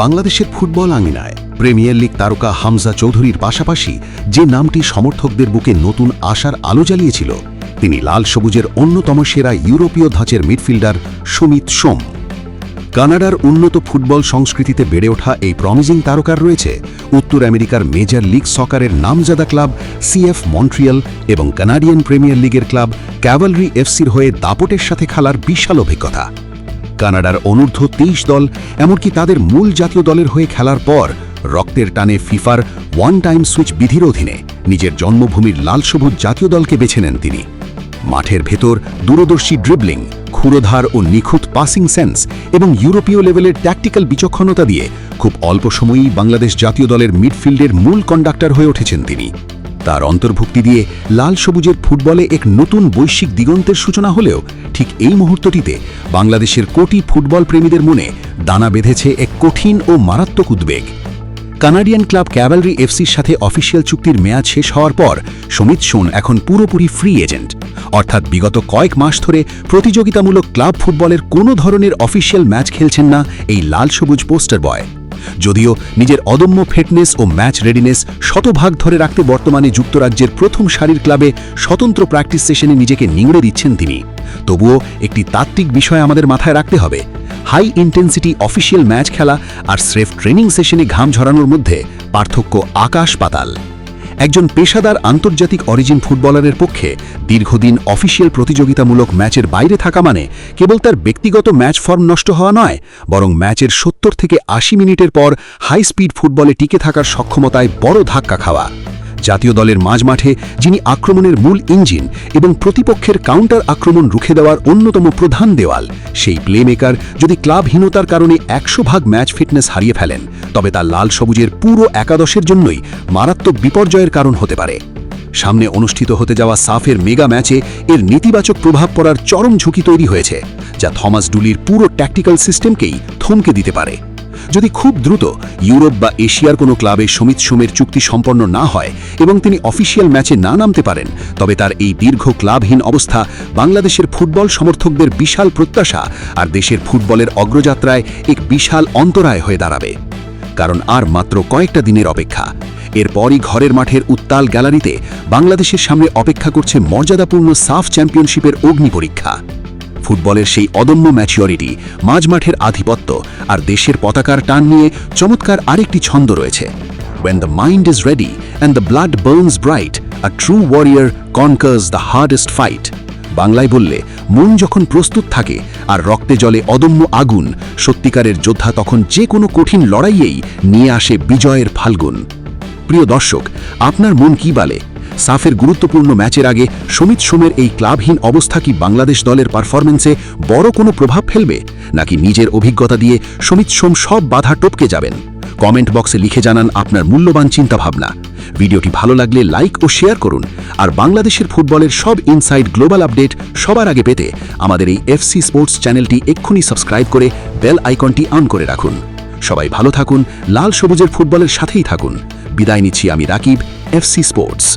বাংলাদেশের ফুটবল আঙিনায় premier league তারকা হামজা চৌধুরীর পাশাপাশি যে নামটি সমর্থকদের বুকে নতুন আশার আলো জ্বালিয়েছিল, তিনি লাল সবুজের অন্যতম সেরা ইউরোপীয় ধাঁচের মিডফিল্ডার সুমিত সোম। কানাডার উন্নত ফুটবল সংস্কৃতিতে বেড়ে ওঠা এই প্রমিজিং তারকার রয়েছে উত্তর আমেরিকার মেজর লিগ সকারের নামজাদা ক্লাব সিএফ মন্ট্রিয়াল এবং কানাডিয়ান প্রিমিয়ার লিগের ক্লাব ক্যাভালরি এফসির হয়ে দাপটের সাথে খেলার বিশাল অভিজ্ঞতা। কানাডার অনূর্ধ্ব 23 দল, এমনকি তাদের মূল জাতীয় দলের হয়ে খেলার পর রক্তের টানে ফিফার ওয়ান টাইম সুইচ বিধির অধীনে নিজের জন্মভূমির লাল সবুজ জাতীয় দলকে বেছে নেন তিনি। মাঠের ভেতর দূরদর্শী ড্রিবলিং, ক্ষুরোধার ও নিখুঁত পাসিং সেন্স এবং ইউরোপীয় লেভেলের ট্যাকটিক্যাল বিচক্ষণতা দিয়ে খুব অল্প সময়েই বাংলাদেশ জাতীয় দলের মিডফিল্ডের মূল কন্ডাক্টর হয়ে উঠেছেন তিনি। তার অন্তর্ভুক্তি দিয়ে লাল সবুজের ফুটবলে এক নতুন বৈশ্বিক দিগন্তের সূচনা হলেও ঠিক এই মুহূর্তটিতে বাংলাদেশের কোটি ফুটবল প্রেমীদের মনে দানা বেঁধেছে এক কঠিন ও মারাত্মক উদ্বেগ। কানাডিয়ান ক্লাব ক্যাভালরি এফসির সাথে অফিসিয়াল চুক্তির মেয়াদ শেষ হওয়ার পর সুমিত সোম এখন পুরোপুরি ফ্রি এজেন্ট, অর্থাৎ বিগত কয়েক মাস ধরে প্রতিযোগিতামূলক ক্লাব ফুটবলের কোনো ধরনের অফিসিয়াল ম্যাচ খেলছেন না এই লাল সবুজ পোস্টার বয়। যদিও নিজের অদম্য ফিটনেস ও ম্যাচ রেডিনেস শতভাগ ধরে রাখতে বর্তমানে যুক্তরাজ্যের প্রথম সারির ক্লাবে স্বতন্ত্র প্র্যাকটিস সেশনে নিজেকে নিংড়ে দিচ্ছেন তিনি, তবুও একটি তাত্ত্বিক বিষয় আমাদের মাথায় রাখতে হবে। হাই ইন্টেন্সিটি অফিসিয়াল ম্যাচ খেলা আর স্রেফ ট্রেনিং সেশনে ঘাম ঝরানোর মধ্যে পার্থক্য আকাশ পাতাল। একজন পেশাদার আন্তর্জাতিক অরিজিন ফুটবলারের পক্ষে দীর্ঘদিন অফিসিয়াল প্রতিযোগিতামূলক ম্যাচের বাইরে থাকা মানে কেবল তার ব্যক্তিগত ম্যাচ ফর্ম নষ্ট হওয়া নয়, বরং ম্যাচের 70 থেকে 80 মিনিটের পর হাই স্পিড ফুটবলে টিকে থাকার সক্ষমতায় বড় ধাক্কা খাওয়া। জাতীয় দলের মাঝমাঠে যিনি আক্রমণের মূল ইঞ্জিন এবং প্রতিপক্ষের কাউন্টার আক্রমণ রুখে দেওয়ার অন্যতম প্রধান দেওয়াল, সেই প্লেমেকার যদি ক্লাবহীনতার কারণে 100% ম্যাচ ফিটনেস হারিয়ে ফেলেন, তবে তা লাল সবুজের পুরো একাদশের জন্যই মারাত্মক বিপর্যয়ের কারণ হতে পারে। সামনে অনুষ্ঠিত হতে যাওয়া সাফের মেগা ম্যাচে এর নেতিবাচক প্রভাব পড়ার চরম ঝুঁকি তৈরি হয়েছে, যা থমাস ডুলির পুরো ট্যাকটিক্যাল সিস্টেমকেই থমকে দিতে পারে। যদি খুব দ্রুত ইউরোপ বা এশিয়ার কোনো ক্লাবে সুমিত সোমের চুক্তি সম্পন্ন না হয় এবং তিনি অফিসিয়াল ম্যাচে না নামতে পারেন, তবে তার এই দীর্ঘ ক্লাবহীন অবস্থা বাংলাদেশের ফুটবল সমর্থকদের বিশাল প্রত্যাশা আর দেশের ফুটবলের অগ্রযাত্রায় এক বিশাল অন্তরায় হয়ে দাঁড়াবে। কারণ আর মাত্র কয়েকটা দিনের অপেক্ষা, এরপরই ঘরের মাঠের উত্তাল গ্যালারিতে বাংলাদেশের সামনে অপেক্ষা করছে মর্যাদাপূর্ণ সাফ চ্যাম্পিয়নশিপের অগ্নি পরীক্ষা। ফুটবলের সেই অদম্য ম্যাচিওরিটি, মাঝমাঠের আধিপত্য আর দেশের পতাকার টান নিয়ে চমৎকার আরেকটি ছন্দ রয়েছে। When the mind is ready and the blood burns bright, a true warrior conquers the hardest fight. বাংলায় বললে, মন যখন প্রস্তুত থাকে আর রক্তে জলে অদম্য আগুন, সত্যিকারের যোদ্ধা তখন যে কোনো কঠিন লড়াইয়েই নিয়ে আসে বিজয়ের ফাল্গুন। প্রিয় দর্শক, আপনার মন কি বলে? সাফের গুরুত্বপূর্ণ ম্যাচের আগে সুমিত সোমের এই ক্লাবহীন অবস্থা কি বাংলাদেশ দলের পারফরম্যান্সে বড় কোনো প্রভাব ফেলবে, নাকি নিজের অভিজ্ঞতা দিয়ে সুমিত সোম সব বাধা টপকে যাবেন? কমেন্ট বক্সে লিখে জানান আপনার মূল্যবান চিন্তাভাবনা। ভিডিওটি ভালো লাগলে লাইক ও শেয়ার করুন, আর বাংলাদেশের ফুটবলের সব ইনসাইড গ্লোবাল আপডেট সবার আগে পেতে আমাদের এই এফসি স্পোর্টস চ্যানেলটি এক্ষুনি সাবস্ক্রাইব করে বেল আইকনটি অন করে রাখুন। সবাই ভালো থাকুন, লাল সবুজের ফুটবলের সাথেই থাকুন। বিদায় নিচ্ছি আমি রাকিব, এফসি স্পোর্টস।